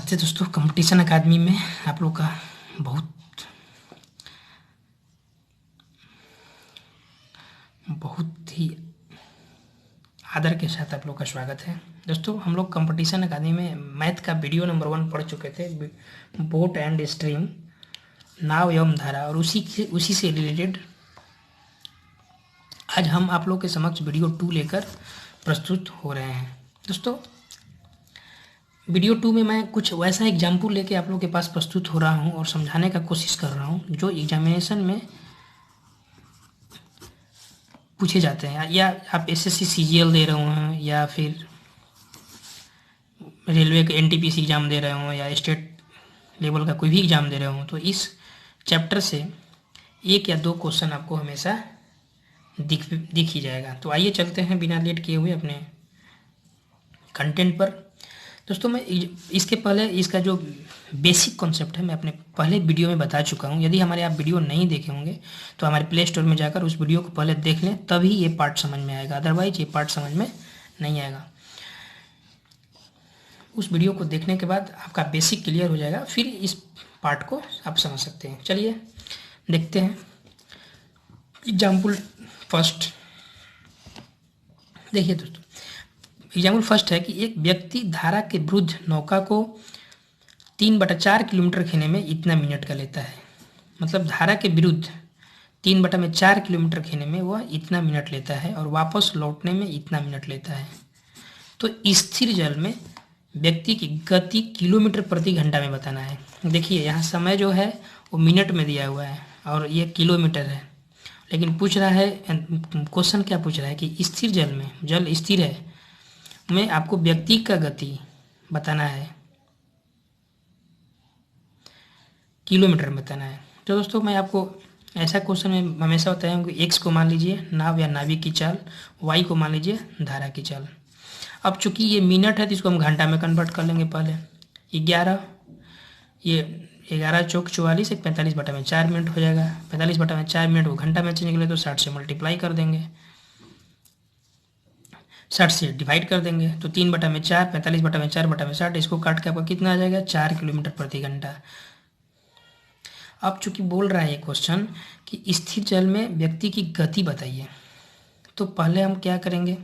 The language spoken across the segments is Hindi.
नमस्ते दोस्तों, कंपटीशन अकादमी में आप लोग का बहुत बहुत ही आदर के साथ आप लोग का स्वागत है। दोस्तों, हम लोग कंपटीशन अकादमी में मैथ का वीडियो नंबर 1 पढ़ चुके थे, बोट एंड स्ट्रीम, नाव एवं धारा, और उसी से रिलेटेड आज हम आप लोग के समक्ष वीडियो 2 लेकर प्रस्तुत हो रहे हैं। दोस्तों, वीडियो 2 में मैं कुछ वैसा एग्जाम्पल लेके आप लोग के पास प्रस्तुत हो रहा हूँ और समझाने का कोशिश कर रहा हूँ जो एग्जामिनेशन में पूछे जाते हैं, या आप एसएससी सीजीएल दे रहे हो या फिर रेलवे के एनटीपीसी एग्ज़ाम दे रहे हो या स्टेट लेवल का कोई भी एग्ज़ाम दे रहे हो, तो इस चैप्टर से 1 या 2 क्वेश्चन आपको हमेशा दिख ही जाएगा। तो आइए चलते हैं बिना लेट किए हुए अपने कंटेंट पर। दोस्तों, मैं इसके पहले इसका जो बेसिक कॉन्सेप्ट है मैं अपने पहले वीडियो में बता चुका हूँ। यदि हमारे आप वीडियो नहीं देखे होंगे तो हमारे प्ले स्टोर में जाकर उस वीडियो को पहले देख लें, तभी ये पार्ट समझ में आएगा, अदरवाइज ये पार्ट समझ में नहीं आएगा। उस वीडियो को देखने के बाद आपका बेसिक क्लियर हो जाएगा, फिर इस पार्ट को आप समझ सकते हैं। चलिए देखते हैं एग्जाम्पल फर्स्ट। देखिए दोस्तों, एग्जाम्पल फर्स्ट है कि एक व्यक्ति धारा के विरुद्ध नौका को 3/4 किलोमीटर खेने में इतना मिनट का लेता है। मतलब धारा के विरुद्ध 3/4 किलोमीटर खेने में वह इतना मिनट लेता है और वापस लौटने में इतना मिनट लेता है। तो स्थिर जल में व्यक्ति की गति किलोमीटर प्रति घंटा में बताना है। देखिए यहाँ समय जो है वो मिनट में दिया हुआ है और ये किलोमीटर है, लेकिन पूछ रहा है, क्वेश्चन क्या पूछ रहा है कि स्थिर जल में, जल स्थिर है, में आपको व्यक्ति का गति बताना है, किलोमीटर में बताना है। तो दोस्तों, मैं आपको ऐसा क्वेश्चन में हमेशा बताया हूँ कि एक्स को मान लीजिए नाव या नाविक की चाल, वाई को मान लीजिए धारा की चाल। अब चूंकि ये मिनट है तो इसको हम घंटा में कन्वर्ट कर लेंगे। पहले 11, ये 11 चौक 44, 45/4 मिनट हो जाएगा। 45/4 मिनट को घंटा में चेंज कर ले तो 60 से मल्टीप्लाई कर देंगे, 60 से डिवाइड कर देंगे तो 3/4, 45/4/60, इसको काट के आपका कितना आ जाएगा, 4 किलोमीटर प्रति घंटा। अब चूंकि बोल रहा है ये क्वेश्चन कि स्थिर जल में व्यक्ति की गति बताइए, तो पहले हम क्या करेंगे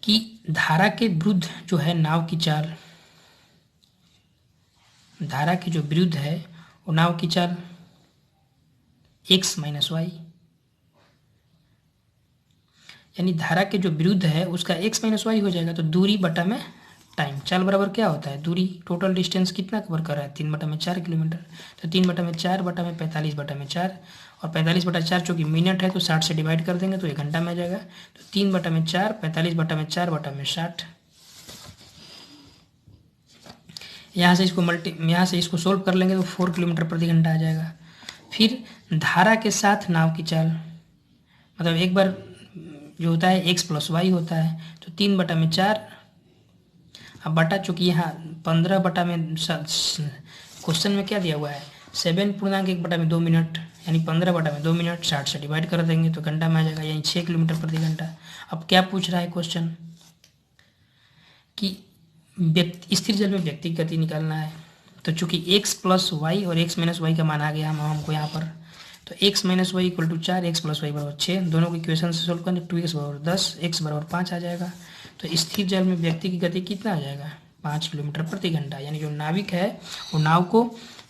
कि धारा के विरुद्ध जो है नाव की चाल, धारा के जो विरुद्ध है वो नाव की चाल x - y, यानी धारा के जो विरुद्ध है उसका x - y हो जाएगा। तो दूरी बटा में टाइम, चाल बराबर क्या होता है, दूरी, टोटल डिस्टेंस कितना कवर कर रहा है, 3/4 किलोमीटर। तो 3/4/4 और 45/4 चूँकि मिनट है तो 60 से डिवाइड कर देंगे तो 1 घंटा में आ जाएगा। तो 3/4, 45/4/60, यहाँ से इसको सोल्व कर लेंगे तो 4 किलोमीटर प्रति घंटा आ जाएगा। फिर धारा के साथ नाव की चाल, मतलब एक बार जो होता है x + y होता है, तो 3/4, अब बटा, चूँकि यहाँ 15 में क्वेश्चन में क्या दिया हुआ है, 7.1/2 मिनट, यानी 15/2 मिनट, 60 से डिवाइड कर देंगे तो घंटा में आ जाएगा, यानी 6 किलोमीटर प्रति घंटा। अब क्या पूछ रहा है क्वेश्चन कि स्थिर जल में व्यक्ति की गति निकालना है। तो चूँकि x + y और x - y का मान आ गया हमको यहाँ पर, तो x - y = 4, x + y = 6, दोनों को इक्वेशन से सोल्व करें तो 2x = 10, x = 5 आ जाएगा। तो स्थिर जल में व्यक्ति की गति कितना आ जाएगा, 5 किलोमीटर प्रति घंटा। यानी जो नाविक है वो नाव को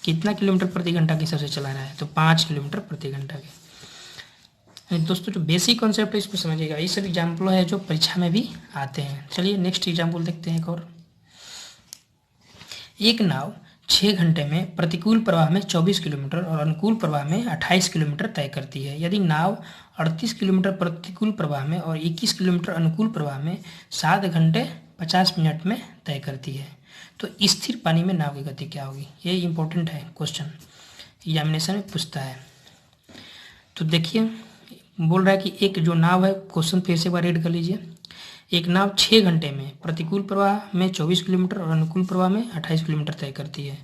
कितना किलोमीटर प्रति घंटा के हिसाब से चला रहा है, तो 5 किलोमीटर प्रति घंटा के। दोस्तों, जो बेसिक कॉन्सेप्ट है इसको समझिएगा, ये सब एग्जाम्पल है जो परीक्षा में भी आते हैं। चलिए नेक्स्ट एग्जाम्पल देखते हैं एक और। एक नाव 6 घंटे में प्रतिकूल प्रवाह में 24 किलोमीटर और अनुकूल प्रवाह में 28 किलोमीटर तय करती है। यदि नाव 38 किलोमीटर प्रतिकूल प्रवाह में और 21 किलोमीटर अनुकूल प्रवाह में 7 घंटे 50 मिनट में तय करती है, तो स्थिर पानी में नाव की गति क्या होगी। ये इंपॉर्टेंट है, क्वेश्चन एग्जामिनेशन में पूछता है। तो देखिए, बोल रहा है कि एक जो नाव है, क्वेश्चन फिर से एक बार रीड कर लीजिए। एक नाव 6 घंटे में प्रतिकूल प्रवाह में 24 किलोमीटर और अनुकूल प्रवाह में 28 किलोमीटर तय करती है,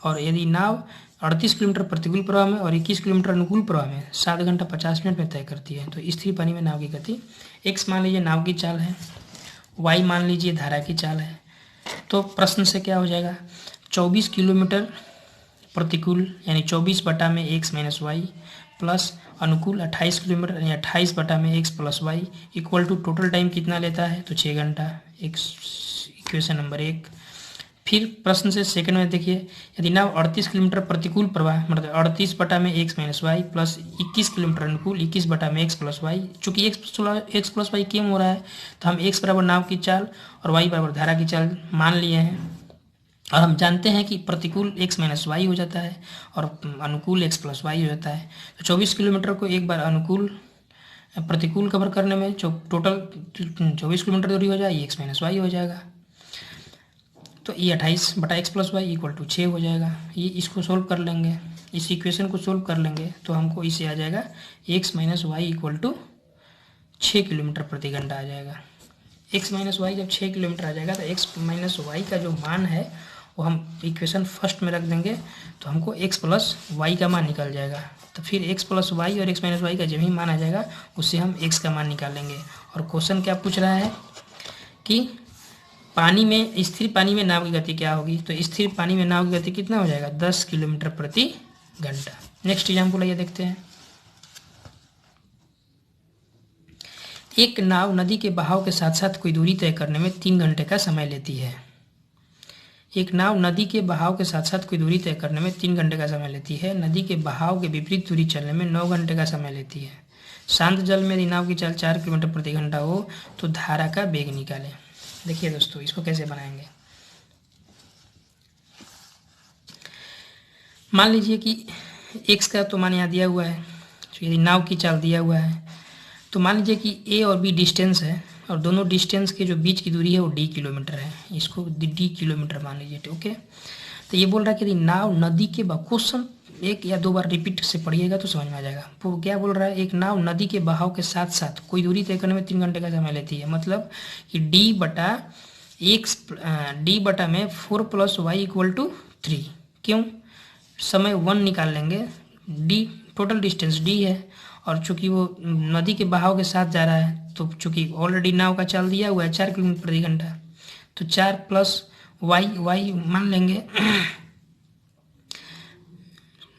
और यदि नाव 38 किलोमीटर प्रतिकूल प्रवाह में और 21 किलोमीटर अनुकूल प्रवाह में 7 घंटा 50 मिनट में तय करती है, तो स्थिर पानी में नाव की गति x मान लीजिए नाव की चाल है, y मान लीजिए धारा की चाल है, तो प्रश्न से क्या हो जाएगा, 24 किलोमीटर प्रतिकूल यानी 24 बटा में एक्स माइनस वाई प्लस अनुकूल 28 किलोमीटर यानी 28 बटा में x plus y equal to total time कितना लेता है, तो 6 घंटा। एक इक्वेशन नंबर 1। फिर प्रश्न से सेकंड में देखिए, यदि नाव 38 किलोमीटर प्रतिकूल प्रवाह मतलब 38 बटा में x minus y plus 21 kilometre अनुकूल 21 बटा में एक्स प्लस वाई, चूंकि एक्स प्लस वाई क्यों हो रहा है, तो हम एक्स बराबर नाव की चाल और वाई बराबर धारा की चाल मान लिए हैं, और हम जानते हैं कि प्रतिकूल x माइनस वाई हो जाता है और अनुकूल x प्लस वाई हो जाता है। तो 24 किलोमीटर को एक बार अनुकूल प्रतिकूल कवर करने में जो टोटल 24 किलोमीटर दूरी हो जाएगी x माइनस वाई हो जाएगा। तो ये 28 बटा x plus y equal to 6 हो जाएगा। ये इसको सोल्व कर लेंगे, इस इक्वेशन को सोल्व कर लेंगे तो हमको इसे आ जाएगा x minus y equal to 6 kilometre प्रति घंटा आ जाएगा। x माइनस वाई जब 6 किलोमीटर आ जाएगा तो x माइनस वाई का जो मान है वो हम इक्वेशन फर्स्ट में रख देंगे, तो हमको x प्लस वाई का मान निकल जाएगा। तो फिर x प्लस वाई और x माइनस वाई का जब ही मान आ जाएगा उससे हम x का मान निकालेंगे। और क्वेश्चन क्या पूछ रहा है कि पानी में, स्थिर पानी में नाव की गति क्या होगी, तो स्थिर पानी में नाव की गति कितना हो जाएगा, 10 किलोमीटर प्रति घंटा। नेक्स्ट एग्जाम्पल आइए देखते हैं। एक नाव नदी के बहाव के साथ साथ कोई दूरी तय करने में 3 घंटे का समय लेती है। एक नाव नदी के बहाव के साथ साथ कोई दूरी तय करने में 3 घंटे का समय लेती है। नदी के बहाव के विपरीत दूरी चलने में 9 घंटे का समय लेती है। शांत जल में यदि नाव की चाल 4 किलोमीटर प्रति घंटा हो तो धारा का वेग निकालें। देखिए दोस्तों, इसको कैसे बनाएंगे। मान लीजिए कि x का तो मान यहाँ दिया हुआ है, तो यदि नाव की चाल दिया हुआ है तो मान लीजिए कि a और b डिस्टेंस है और दोनों डिस्टेंस के जो बीच की दूरी है वो d किलोमीटर है, इसको d किलोमीटर मान लीजिए। ओके, तो ये बोल रहा है कि यदि नाव नदी के क्वेश्चन 1 या 2 बार रिपीट से पढ़िएगा तो समझ में आ जाएगा। वो क्या बोल रहा है, एक नाव नदी के बहाव के साथ साथ कोई दूरी तय करने में 3 घंटे का समय लेती है, मतलब कि d बटा में 4 प्लस वाई इक्वल टू 3। क्यों, समय 1 निकाल लेंगे, d टोटल डिस्टेंस d है और चूंकि वो नदी के बहाव के साथ जा रहा है तो चूंकि ऑलरेडी नाव का चाल दिया हुआ है 4 किलोमीटर प्रति घंटा, तो 4 प्लस वाई मान लेंगे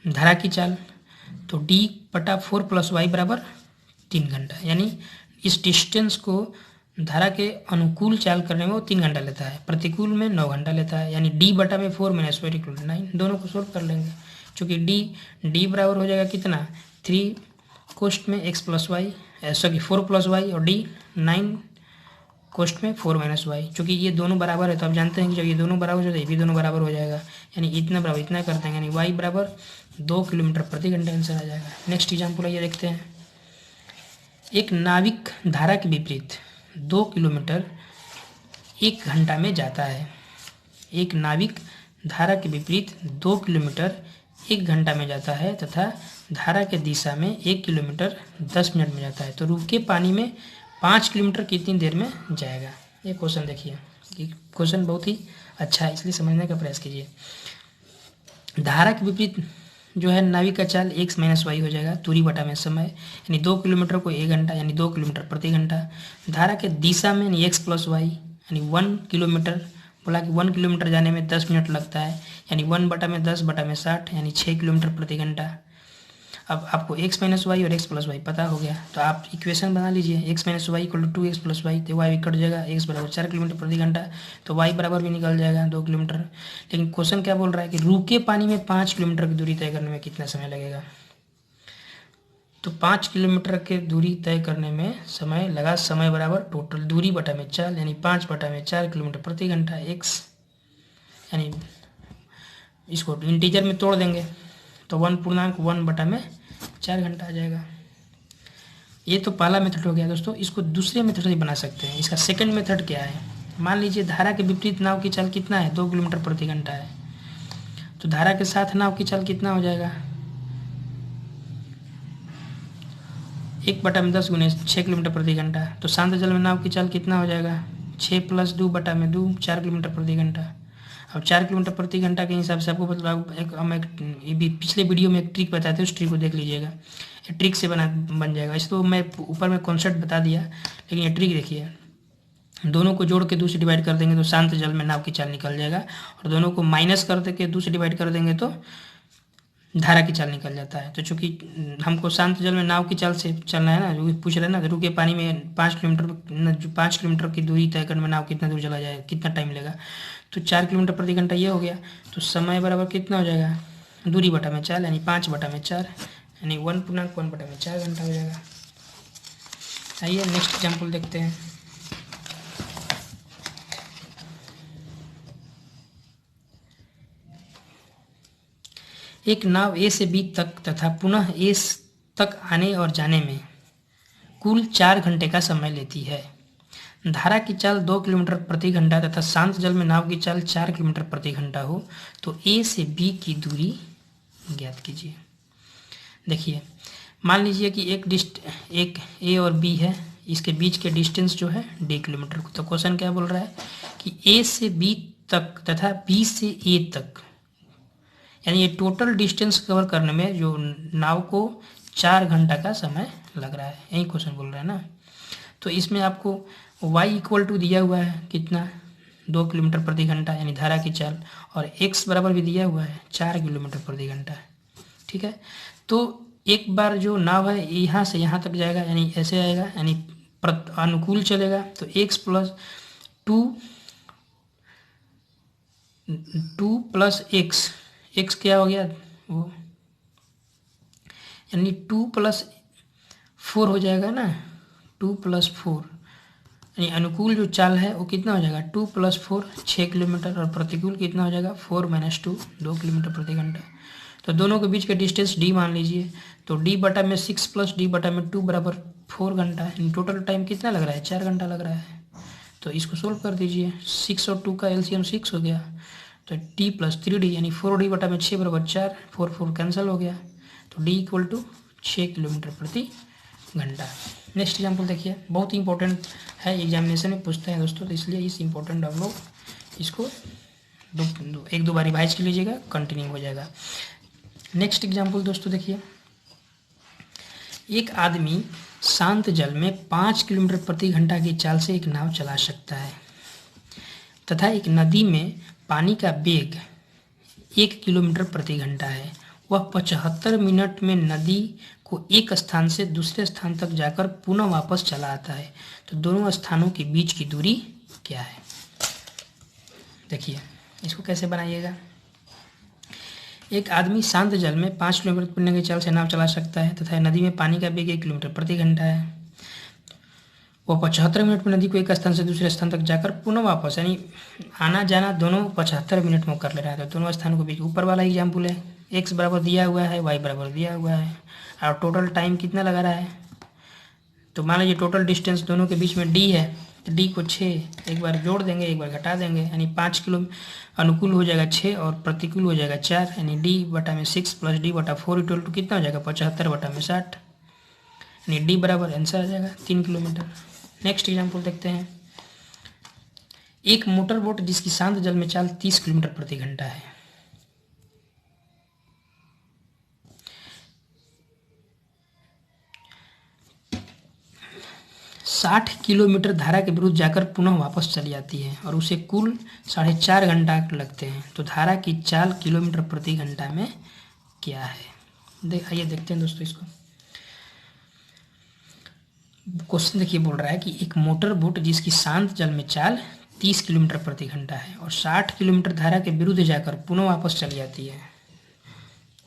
धारा की चाल, तो d बटा 4 प्लस वाई बराबर 3 घंटा। यानी इस डिस्टेंस को धारा के अनुकूल चाल करने में वो 3 घंटा लेता है, प्रतिकूल में 9 घंटा लेता है। यानी d बटा में 4 माइनस वाई इक्वल टू 9। दोनों को सोल्व कर लेंगे, चूँकि d बराबर हो जाएगा कितना, 3 कोष्ट में x plus y, 4 plus y और d 9 कोष्ट में 4 माइनस वाई। चूँकि ये दोनों बराबर है तो आप जानते हैं कि जब ये दोनों बराबर हो जाए ये भी दोनों बराबर हो जाएगा, यानी इतना बराबर इतना कर देंगे, यानी y बराबर 2 किलोमीटर प्रति घंटे आंसर आ जाएगा। नेक्स्ट एग्जाम्पल आइए देखते हैं। एक नाविक धारा के विपरीत 2 किलोमीटर 1 घंटा में जाता है। एक नाविक धारा के विपरीत 2 किलोमीटर 1 घंटा में जाता है तथा धारा के दिशा में 1 किलोमीटर 10 मिनट में जाता है, तो रुके पानी में 5 किलोमीटर कितनी देर में जाएगा। ये क्वेश्चन देखिए, ये क्वेश्चन बहुत ही अच्छा है, इसलिए समझने का प्रयास कीजिए। धारा के विपरीत जो है नाविक का चाल x माइनस वाई हो जाएगा, दूरी बटा में समय, यानी 2 किलोमीटर को 1 घंटा यानी 2 किलोमीटर प्रति घंटा। धारा के दिशा में यानी x प्लस वाई यानी 1 किलोमीटर, बोला कि 1 किलोमीटर जाने में 10 मिनट लगता है, यानी 1 बटा में 10 बटा में 60 यानी 6 किलोमीटर प्रति घंटा। अब आपको x माइनस वाई और x प्लस वाई पता हो गया, तो आप इक्वेशन बना लीजिए, x minus y equal to 2x plus y, तो y कट जाएगा, x बराबर 4 किलोमीटर प्रति घंटा, तो y बराबर भी निकल जाएगा 2 किलोमीटर। लेकिन क्वेश्चन क्या बोल रहा है कि रुके पानी में 5 किलोमीटर की दूरी तय करने में कितना समय लगेगा। तो 5 किलोमीटर की दूरी तय करने में समय लगा, समय बराबर टोटल दूरी बटा में चाल, यानी 5 बटा में 4 किलोमीटर प्रति घंटा x, यानी इसको इंटीजर में तोड़ देंगे तो 1.1 बटा में 4 घंटा आ जाएगा। ये तो पहला मेथड हो गया दोस्तों। इसको दूसरे मेथड से बना सकते हैं। इसका सेकंड मेथड क्या है, मान लीजिए धारा के विपरीत नाव की चाल कितना है, 2 किलोमीटर प्रति घंटा है, तो धारा के साथ नाव की चाल कितना हो जाएगा, 1 बटा में 10 गुने 6 किलोमीटर प्रति घंटा। तो शांत जल में नाव की चाल कितना हो जाएगा, 6 प्लस 2 बटा में 2 4 किलोमीटर प्रति घंटा। अब 4 किलोमीटर प्रति घंटा के हिसाब से आपको हम एक पिछले वीडियो में एक ट्रिक बताते हैं, उस ट्रिक को देख लीजिएगा, ट्रिक से बन जाएगा। इसे तो मैं ऊपर में कॉन्सेप्ट बता दिया, लेकिन ये ट्रिक देखिए, दोनों को जोड़ के 2 से डिवाइड कर देंगे तो शांत जल में नाव की चाल निकल जाएगा, और दोनों को माइनस कर दे के 2 से डिवाइड कर देंगे तो धारा की चाल निकल जाता है। तो चूंकि हमको शांत जल में नाव की चाल से चलना है ना, जो पूछ रहे हैं ना, रुके पानी में 5 किलोमीटर की दूरी तय करने में नाव कितना दूर चला जाए, कितना टाइम लेगा, तो 4 किलोमीटर प्रति घंटा ये हो गया। तो समय बराबर कितना हो जाएगा, दूरी बटा में चाल, यानी 5/4, यानी 1.1/4 घंटा हो जाएगा। आइए नेक्स्ट एग्जाम्पल देखते हैं। एक नाव ए से बी तक तथा पुनः ए तक आने और जाने में कुल 4 घंटे का समय लेती है। धारा की चाल 2 किलोमीटर प्रति घंटा तथा शांत जल में नाव की चाल 4 किलोमीटर प्रति घंटा हो तो ए से बी की दूरी ज्ञात कीजिए। देखिए, मान लीजिए कि एक ए और बी है, इसके बीच के डिस्टेंस जो है d किलोमीटर। तो क्वेश्चन क्या बोल रहा है कि ए से बी तक तथा बी से ए तक, यानी ये टोटल डिस्टेंस कवर करने में जो नाव को 4 घंटा का समय लग रहा है, यही क्वेश्चन बोल रहा है ना। तो इसमें आपको y इक्वल टू दिया हुआ है कितना, 2 किलोमीटर प्रति घंटा यानी धारा की चाल, और x बराबर भी दिया हुआ है 4 किलोमीटर प्रति घंटा। ठीक है, तो एक बार जो नाव है यहाँ से यहाँ तक जाएगा, यानी ऐसे आएगा, यानी अनुकूल चलेगा, तो x प्लस 2 प्लस x क्या हो गया वो, यानी 2 + 4 हो जाएगा ना, 2 + 4, यानी अनुकूल जो चाल है वो कितना हो जाएगा, 2 + 4 6 किलोमीटर, और प्रतिकूल कितना हो जाएगा 4 - 2 2 किलोमीटर प्रति घंटा। तो दोनों के बीच के डिस्टेंस d मान लीजिए, तो d/6 + d/2 बराबर 4 घंटा, यानी टोटल टाइम कितना लग रहा है, 4 घंटा लग रहा है। तो इसको सोल्व कर दीजिए, 6 और 2 का एलसीएम 6 हो गया, तो d + 3d यानी 4d/6 बराबर 4, 4 4 कैंसिल हो गया, तो d = 6 किलोमीटर प्रति घंटा। नेक्स्ट एग्जाम्पल देखिए, बहुत ही इंपॉर्टेंट है, एग्जामिनेशन में पूछते हैं दोस्तों, तो इसलिए इस इम्पोर्टेंट आप लोग इसको एक दो बार रिवाइज कर लीजिएगा, कंटिन्यू हो जाएगा। नेक्स्ट एग्जाम्पल दोस्तों देखिए, एक आदमी शांत जल में 5 किलोमीटर प्रति घंटा की चाल से एक नाव चला सकता है तथा एक नदी में पानी का वेग 1 किलोमीटर प्रति घंटा है। वह 75 मिनट में नदी को एक स्थान से दूसरे स्थान तक जाकर पुनः वापस चला आता है। तो दोनों स्थानों के बीच की दूरी क्या है। देखिए इसको कैसे बनाइएगा। एक आदमी शांत जल में 5 किलोमीटर प्रति घंटे की चाल से नाव चला सकता है तथा नदी में पानी का वेग 1 किलोमीटर प्रति घंटा है। वह 75 मिनट में नदी को एक स्थान से दूसरे स्थान तक जाकर पुनः वापस, यानी आना जाना दोनों 75 मिनट में कर ले रहा है। तो दोनों स्थानों के बीच ऊपर वाला एग्जाम्पल है, x बराबर दिया हुआ है, y बराबर दिया हुआ है, और टोटल टाइम कितना लगा रहा है। तो मान लीजिए टोटल डिस्टेंस दोनों के बीच में d है, तो d को 6 एक बार जोड़ देंगे, एक बार घटा देंगे, यानी 5 किलो अनुकूल हो जाएगा 6 और प्रतिकूल हो जाएगा 4, यानी d/6 + d/4 = कितना हो जाएगा 75/60, यानी d बराबर आंसर आ जाएगा 3 किलोमीटर। नेक्स्ट एग्जाम्पल देखते हैं। एक मोटर बोट जिसकी शांत जल में चाल 30 किलोमीटर प्रति घंटा है, साठ किलोमीटर धारा के विरुद्ध जाकर पुनः वापस चली जाती है और उसे कुल 4.5 घंटा लगते हैं। तो धारा की चाल किलोमीटर प्रति घंटा में क्या है। आइए देखते हैं दोस्तों इसको। क्वेश्चन देखिए, बोल रहा है कि एक मोटर बोट जिसकी शांत जल में चाल 30 किलोमीटर प्रति घंटा है और 60 किलोमीटर धारा के विरुद्ध जाकर पुनः वापस चली जाती है।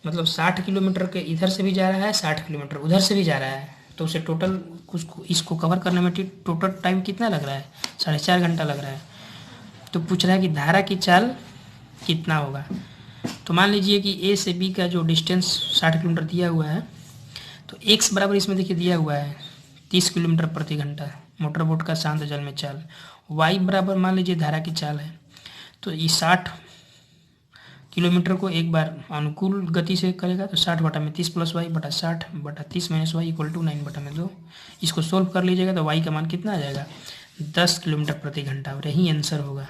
मतलब 60 किलोमीटर के इधर से भी जा रहा है, 60 किलोमीटर उधर से भी जा रहा है, तो उसे टोटल इसको कवर करने में टोटल टाइम कितना लग रहा है, 4.5 घंटा लग रहा है। तो पूछ रहा है कि धारा की चाल कितना होगा। तो मान लीजिए कि ए से बी का जो डिस्टेंस 60 किलोमीटर दिया हुआ है, तो x बराबर इसमें देखिए दिया हुआ है 30 किलोमीटर प्रति घंटा मोटर बोट का शांत जल में चाल, y बराबर मान लीजिए धारा की चाल है, तो ये 60 किलोमीटर को एक बार अनुकूल गति से करेगा, तो 60/30 + y बटा 60/30 - y = 9/2। इसको सोल्व कर लीजिएगा तो y का मान कितना आ जाएगा 10 किलोमीटर प्रति घंटा, और यही आंसर होगा।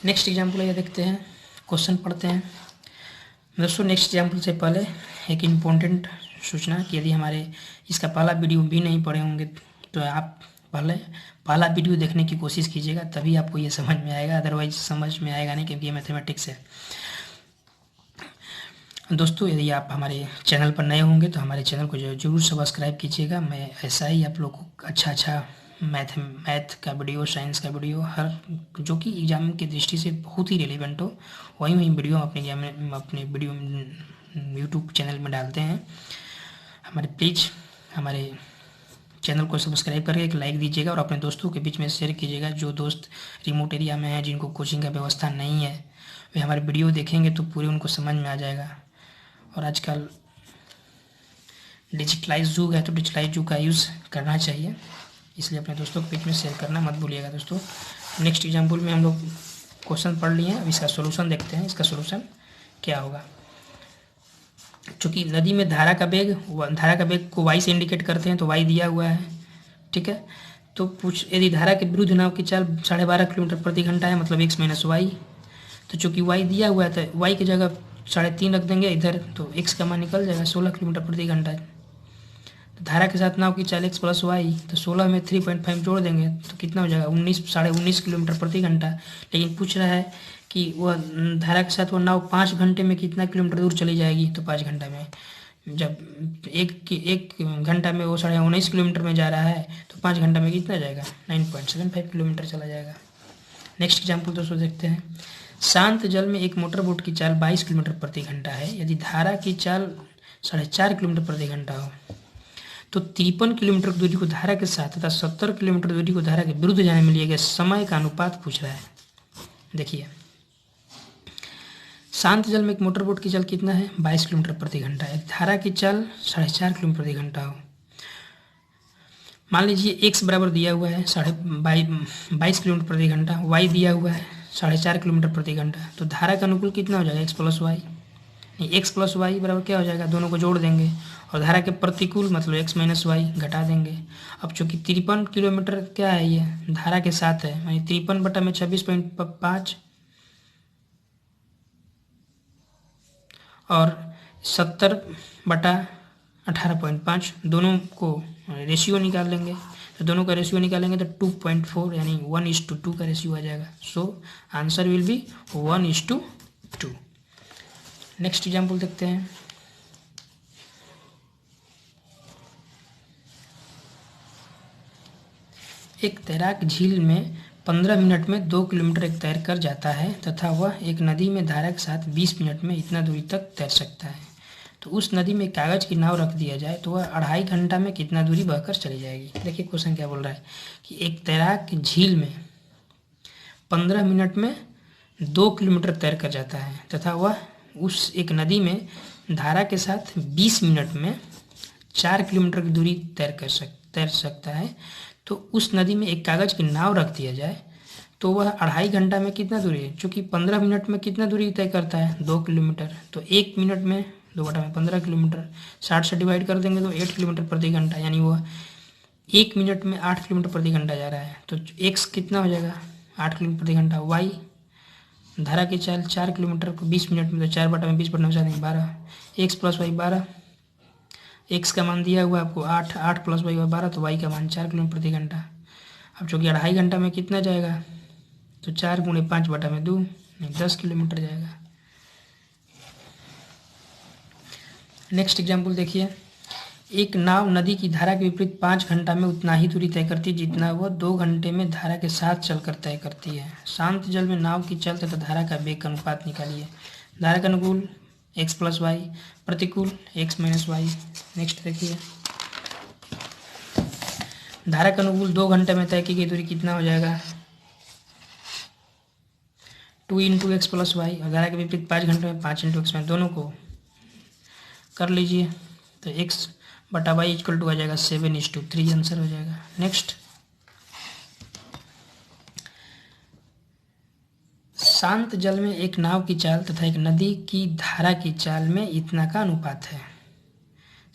नेक्स्ट एग्जाम्पल ये देखते हैं, क्वेश्चन पढ़ते हैं दोस्तों। नेक्स्ट एग्जाम्पल से पहले एक इम्पोर्टेंट सूचना कि यदि हमारे इसका पहला वीडियो भी नहीं पढ़े होंगे तो आप पहला वीडियो देखने की कोशिश कीजिएगा, तभी आपको ये समझ में आएगा, अदरवाइज समझ में आएगा नहीं, क्योंकि ये मैथमेटिक्स है। दोस्तों, यदि आप हमारे चैनल पर नए होंगे तो हमारे चैनल को जरूर सब्सक्राइब कीजिएगा। मैं ऐसा ही आप लोग को अच्छा मैथ का वीडियो, साइंस का वीडियो, हर जो कि एग्जाम की दृष्टि से बहुत ही रिलेवेंट हो, वही वीडियो हम अपने वीडियो यूट्यूब चैनल में डालते हैं। हमारे चैनल को सब्सक्राइब करके एक लाइक दीजिएगा और अपने दोस्तों के बीच में शेयर कीजिएगा। जो दोस्त रिमोट एरिया में हैं, जिनको कोचिंग का व्यवस्था नहीं है, वे हमारे वीडियो देखेंगे तो पूरे उनको समझ में आ जाएगा। और आजकल डिजिटलाइज युग है, तो डिजिटलाइज युग का यूज़ करना चाहिए, इसलिए अपने दोस्तों के बीच में शेयर करना मत भूलिएगा। दोस्तों, नेक्स्ट एग्जाम्पल में हम लोग क्वेश्चन पढ़ लिए हैं, अब इसका सोल्यूशन देखते हैं। इसका सोल्यूशन क्या होगा? चूँकि नदी में धारा का वेग को वाई से इंडिकेट करते हैं, तो वाई दिया हुआ है, ठीक है। तो यदि धारा के विरुद्ध नाव की चाल 12.5 किलोमीटर प्रति घंटा है, मतलब x माइनस वाई, तो चूँकि वाई दिया हुआ है तो वाई की जगह 3.5 रख देंगे इधर, तो x का मान निकल जाएगा 16 किलोमीटर प्रति घंटा। तो धारा के साथ नाव की चाल x प्लस वाई, तो 16 में 3.5 जोड़ देंगे तो कितना हो जाएगा 19 किलोमीटर प्रति घंटा। लेकिन पूछ रहा है कि वह धारा के साथ वह नाव 5 घंटे में कितना किलोमीटर दूर चली जाएगी। तो 5 घंटा में, जब एक घंटा में वो 19 किलोमीटर में जा रहा है, तो 5 घंटा में कितना जाएगा 9.75 किलोमीटर चला जाएगा। नेक्स्ट एग्जाम्पल दोस्तों देखते हैं। शांत जल में एक मोटर बोट की चाल 22 किलोमीटर प्रति घंटा है। यदि धारा की चाल 4.5 किलोमीटर प्रति घंटा हो, तो 53 किलोमीटर की दूरी को धारा के साथ तथा 70 किलोमीटर दूरी को धारा के विरुद्ध जाने में लिए गए समय का अनुपात पूछ रहा है। देखिए, शांत जल में एक मोटर बोट की चाल कितना है 22 किलोमीटर प्रति घंटा है। धारा की चाल 4.5 किलोमीटर प्रति घंटा हो, मान लीजिए x बराबर दिया हुआ है 22 किलोमीटर प्रति घंटा, y दिया हुआ है 4.5 किलोमीटर प्रति घंटा, तो धारा का अनुकूल कितना हो जाएगा x plus y. x plus y बराबर क्या हो जाएगा, दोनों को जोड़ देंगे, और धारा के प्रतिकूल मतलब x माइनस वाई घटा देंगे। अब चूँकि 53 किलोमीटर क्या है, ये धारा के साथ है, यानी 53 बटा में 26.5 और 70 बटा 18.5, दोनों को रेशियो निकाल लेंगे। तो दोनों का रेशियो निकालेंगे तो 2.4 यानी 1:2 का रेशियो आ जाएगा। So answer will be 1:2। Next example देखते हैं। एक तैराक झील में 15 मिनट में 2 किलोमीटर तैर कर जाता है तथा वह एक नदी में धारा के साथ 20 मिनट में इतना दूरी तक तैर सकता है। तो उस नदी में कागज की नाव रख दिया जाए तो वह 2.5 घंटा में कितना दूरी बहकर चली जाएगी। देखिए क्वेश्चन क्या बोल रहा है कि एक तैराक झील में 15 मिनट में 2 किलोमीटर तैर कर जाता है तथा वह उस एक नदी में धारा के साथ 20 मिनट में 4 किलोमीटर की दूरी तैर सकता है। तो उस नदी में एक कागज की नाव रख दिया जाए तो वह 2.5 घंटा में कितना दूरी है, चूँकि 15 मिनट में कितना दूरी तय करता है 2 किलोमीटर, तो 1 मिनट में 2/15 किलोमीटर, 60 से डिवाइड कर देंगे तो 8 किलोमीटर प्रति घंटा, यानी वह 1 मिनट में 8 किलोमीटर प्रति घंटा जा रहा है। तो x कितना हो जाएगा 8 किलोमीटर प्रति घंटा, y धारा की चाल 4 किलोमीटर को 20 मिनट में, तो 4/20 बटा 12, x प्लस वाई 12, x का मान दिया हुआ आपको 8 प्लस वाई 12, तो y का मान 4 किलोमीटर प्रति घंटा। अब चूँकि 2.5 घंटा में कितना जाएगा, तो 4 × 5/2 10 किलोमीटर जाएगा। नेक्स्ट एग्जाम्पल देखिए। एक नाव नदी की धारा के विपरीत 5 घंटा में उतना ही दूरी तय करती है जितना वह 2 घंटे में धारा के साथ चलकर तय करती है। शांत जल में नाव की चल तथा धारा का वेग का अनुपात निकालिए। धारा का अनुकूल x प्लस वाई, प्रतिकूल x माइनस वाई। नेक्स्ट देखिए, धारा का अनुकूल 2 घंटे में तय की गई दूरी कितना हो जाएगा 2 × x प्लस वाई, और धारा के विपरीत 5 घंटे में 5 × x में, दोनों को कर लीजिए तो x बटा वाई इक्वल टू आ जाएगा 7:3 आंसर हो जाएगा। नेक्स्ट, शांत जल में एक नाव की चाल तथा एक नदी की धारा की चाल में इतना का अनुपात है।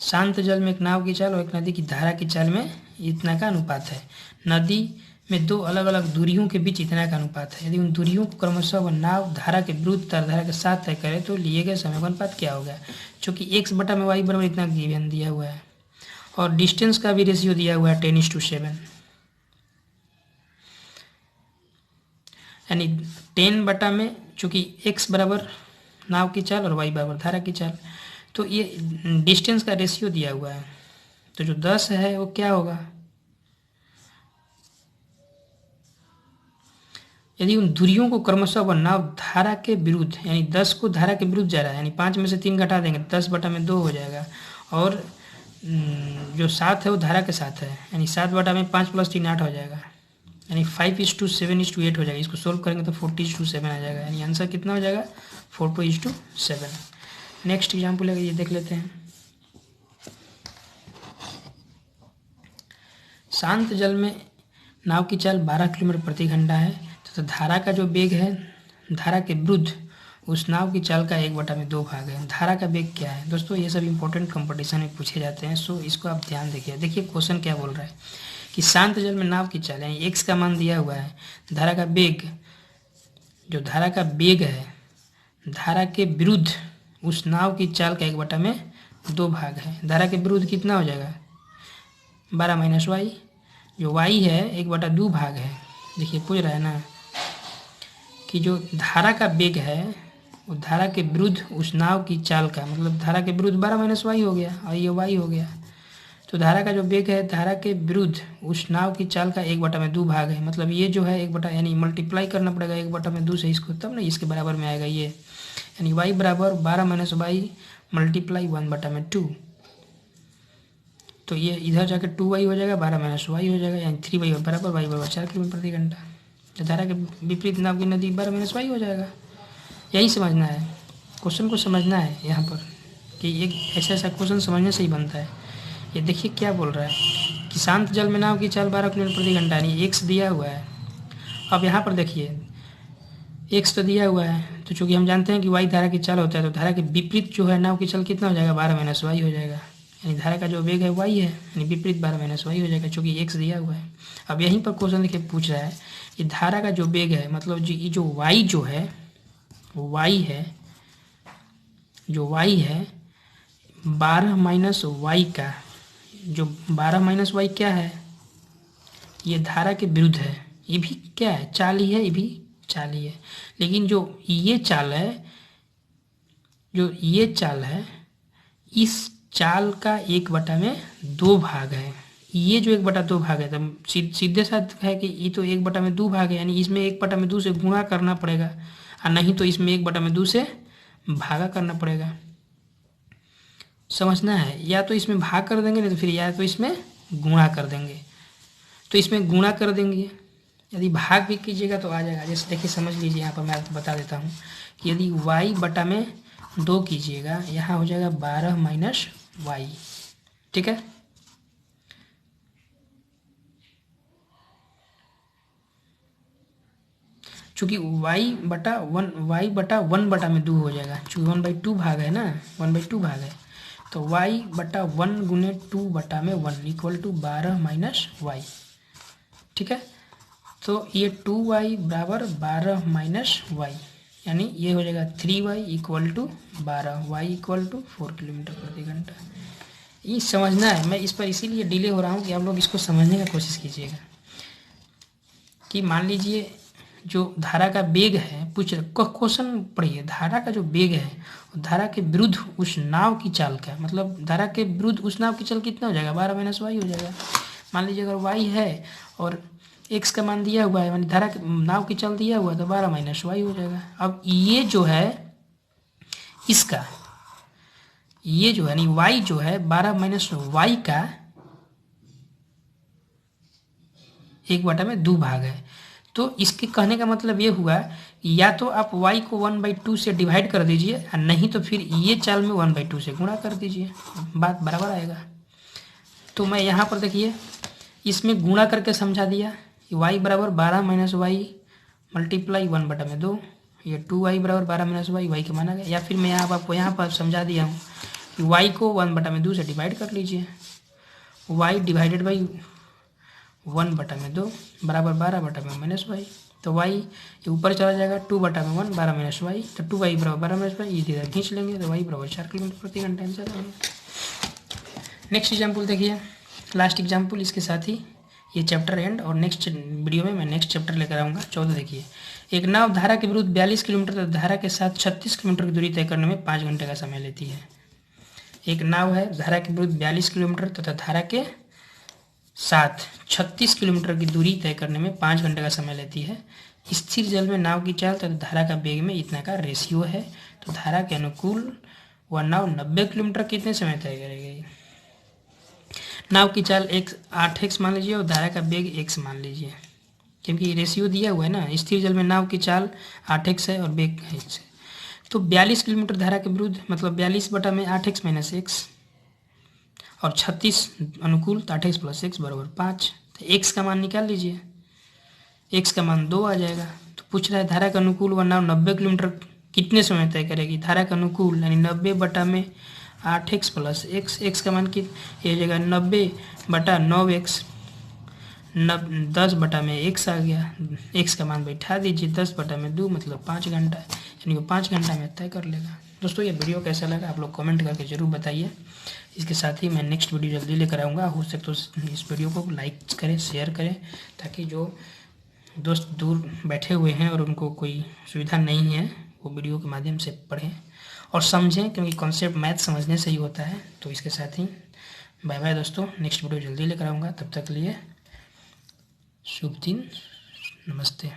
शांत जल में एक नाव की चाल और एक नदी की धारा की चाल में इतना का अनुपात है। नदी में 2 अलग अलग दूरियों के बीच इतना का अनुपात है। यदि उन दूरियों को क्रमशः वह नाव धारा के विरुद्ध धारा के साथ तय करे तो लिए गए समय का अनुपात क्या होगा। चूँकि x बटा में वाई बराबर इतना गिवन दिया हुआ है और डिस्टेंस का भी रेशियो दिया हुआ है 10:7। यानी 10 बटा में, चूँकि x बराबर नाव की चाल और y बराबर धारा की चाल, तो ये डिस्टेंस का रेशियो दिया हुआ है। तो जो 10 है वो क्या होगा, यदि उन दूरियों को क्रमशः वह नाव धारा के विरुद्ध, यानी 10 को धारा के विरुद्ध जा रहा है, यानी 5 में से 3 घटा देंगे 10 बटा में 2 हो जाएगा, और जो 7 है वो धारा के साथ है, यानी 7 बटा में 5 + 3 8 हो जाएगा, यानी 5:7:8 हो जाएगा। इसको सोल्व करेंगे तो 40:7 आ जाएगा, यानी आंसर कितना हो जाएगा 42:7। नेक्स्ट एग्जाम्पल है, ये देख लेते हैं। शांत जल में नाव की चाल 12 किलोमीटर प्रति घंटा है, तो धारा का जो वेग है धारा के विरुद्ध उस नाव की चाल का 1/2 भाग है। धारा का वेग क्या है दोस्तों, ये सब इंपॉर्टेंट कंपटीशन में पूछे जाते हैं, सो इसको आप ध्यान देखिए। देखिए क्वेश्चन क्या बोल रहा है कि शांत जल में नाव की चाल, यानी x का मान दिया हुआ है, धारा का वेग, जो धारा का वेग है धारा के विरुद्ध उस नाव की चाल का 1/2 भाग है। धारा के विरुद्ध कितना हो जाएगा 12 - y, जो y है 1/2 भाग है। देखिए पूछ रहा है ना कि जो धारा का वेग है वो धारा के विरुद्ध उस नाव की चाल का, मतलब धारा के विरुद्ध 12 - y हो गया और ये y हो गया। तो धारा का जो वेग है धारा के विरुद्ध उस नाव की चाल का 1/2 भाग है, मतलब ये जो है 1 यानी मल्टीप्लाई करना पड़ेगा 1/2 से इसको, तब ना इसके बराबर में आएगा ये, यानी y बराबर 12 - y मल्टीप्लाई 1/2। तो ये इधर जाकर 2y हो जाएगा, 12 - y हो जाएगा, यानी 3y बराबर y बराबर 4 किलोमीटर प्रति घंटा। तो धारा के विपरीत नाव की नदी 12 - y हो जाएगा। यही समझना है, क्वेश्चन को समझना है यहाँ पर कि एक ऐसा ऐसा क्वेश्चन समझने से ही बनता है। ये देखिए क्या बोल रहा है कि शांत जल में नाव की चाल 12 किलोमीटर प्रति घंटा, यानी x दिया हुआ है। अब यहाँ पर देखिए x तो दिया हुआ है, तो चूँकि हम जानते हैं कि y धारा की चाल होता है, तो धारा के विपरीत जो है नाव की चाल कितना हो जाएगा 12 - y हो जाएगा, यानी धारा का जो वेग है y है, यानी विपरीत 12 - y हो जाएगा, चूँकि x दिया हुआ है। अब यहीं पर क्वेश्चन देखिए पूछ रहा है कि धारा का जो वेग है, मतलब ये जो y जो है y है, जो y है 12 - y का, जो 12 - y क्या है, ये धारा के विरुद्ध है, ये भी क्या है चाल ही है, ये भी चाल ही है। लेकिन जो ये चाल है, जो ये चाल है इस चाल का 1/2 भाग है। ये जो 1/2 भाग है, तो सीधे साथ है कि ये तो 1/2 भाग है, यानी इसमें 1/2 से गुणा करना पड़ेगा, और नहीं तो इसमें 1/2 से भागा करना पड़ेगा। समझना है, या तो इसमें भाग कर देंगे, नहीं तो फिर या तो इसमें गुणा कर देंगे। तो इसमें गुणा कर देंगे, यदि भाग भी कीजिएगा तो आ जाएगा। जैसे देखिए समझ लीजिए, यहाँ पर मैं आपको बता देता हूँ कि यदि y/2 कीजिएगा, यहाँ हो जाएगा 12 - y, ठीक है। चूँकि y/1/2 हो जाएगा, चूँकि 1/2 भाग है ना, 1/2 भाग है, तो y/1 गुने 2/1 = 12 - y, ठीक है। तो ये 2y बराबर 12 - y, यानी ये हो जाएगा 3y = 12, y = 4 किलोमीटर प्रति घंटा। ये समझना है, मैं इस पर इसीलिए डिले हो रहा हूँ कि आप लोग इसको समझने का कोशिश कीजिएगा। कि मान लीजिए जो धारा का वेग है, पूछ क्वेश्चन पढ़िए, धारा का जो वेग है धारा के विरुद्ध उस नाव की चाल का, मतलब धारा के विरुद्ध उस नाव की चाल कितना हो जाएगा 12 - y हो जाएगा। मान लीजिए अगर y है और x का मान दिया हुआ है, यानी धारा नाव की चाल दिया हुआ है, तो 12 - y हो जाएगा। अब ये जो है इसका, ये जो है यानी y जो है 12 - y का 1/2 भाग है। तो इसके कहने का मतलब ये हुआ कि या तो आप y को 1/2 से डिवाइड कर दीजिए, और नहीं तो फिर ये चाल में 1/2 से गुणा कर दीजिए, बात बराबर आएगा। तो मैं यहाँ पर देखिए इसमें गुणा करके समझा दिया कि y बराबर 12 - y मल्टीप्लाई 1/2, ये 2y बराबर 12 - y, y का माना गया। या फिर मैं आपको यहाँ पर समझा दिया हूँ कि y को 1/2 से डिवाइड कर लीजिए, y डिवाइडेड बाई 1/2 बराबर 12/- y, तो y ये ऊपर चला जाएगा 2/1 12 - y, तो 2y बराबर 12 - y, इधर खींच लेंगे तो y बराबर 4 किलोमीटर प्रति घंटा आंसर आएगा। नेक्स्ट एग्जाम्पल देखिए, लास्ट एग्जाम्पल इसके साथ ही ये चैप्टर एंड, और नेक्स्ट वीडियो में मैं नेक्स्ट चैप्टर लेकर आऊँगा। 14 देखिए, एक नाव धारा के विरुद्ध 42 किलोमीटर तथा धारा के साथ 36 किलोमीटर की दूरी तय करने में 5 घंटे का समय लेती है। एक नाव है, धारा के विरुद्ध 42 किलोमीटर तथा धारा के साथ 36 किलोमीटर की दूरी तय करने में 5 घंटे का समय लेती है। स्थिर जल में नाव की चाल तथा धारा का वेग में इतना का रेशियो है, तो धारा के अनुकूल वह नाव 90 किलोमीटर कितने समय तय करेगी। नाव की चाल 8x मान लीजिए और धारा का वेग x मान लीजिए, क्योंकि रेशियो दिया हुआ है ना। स्थिर जल में नाव की चाल 8x है और वेग x है, तो 42 किलोमीटर धारा के विरुद्ध, मतलब 42 बटा में 8x माइनस x और 36 अनुकूल, तो 8x प्लस x बराबर 5। तो x का मान निकाल लीजिए, x का मान 2 आ जाएगा। तो पूछ रहा है धारा का अनुकूल वह नाव 90 किलोमीटर कितने समय तय करेगी। धारा का अनुकूल यानी 90 बटा में 8x प्लस x का मान ये हो जाएगा 90 बटा 9x, 10 बटा में x आ गया। x का मान बैठा दीजिए, 10 बटा में 2 मतलब 5 घंटा, यानी वो 5 घंटा में तय कर लेगा। दोस्तों ये वीडियो कैसा लगा आप लोग कमेंट करके ज़रूर बताइए। इसके साथ ही मैं नेक्स्ट वीडियो जल्दी लेकर आऊँगा। हो सके तो इस वीडियो को लाइक करें, शेयर करें, ताकि जो दोस्त दूर बैठे हुए हैं और उनको कोई सुविधा नहीं है वो वीडियो के माध्यम से पढ़ें और समझें, क्योंकि कॉन्सेप्ट मैथ समझने से ही होता है। तो इसके साथ ही बाय बाय दोस्तों, नेक्स्ट वीडियो जल्दी लेकर आऊँगा। तब तक के लिए शुभ दिन, नमस्ते।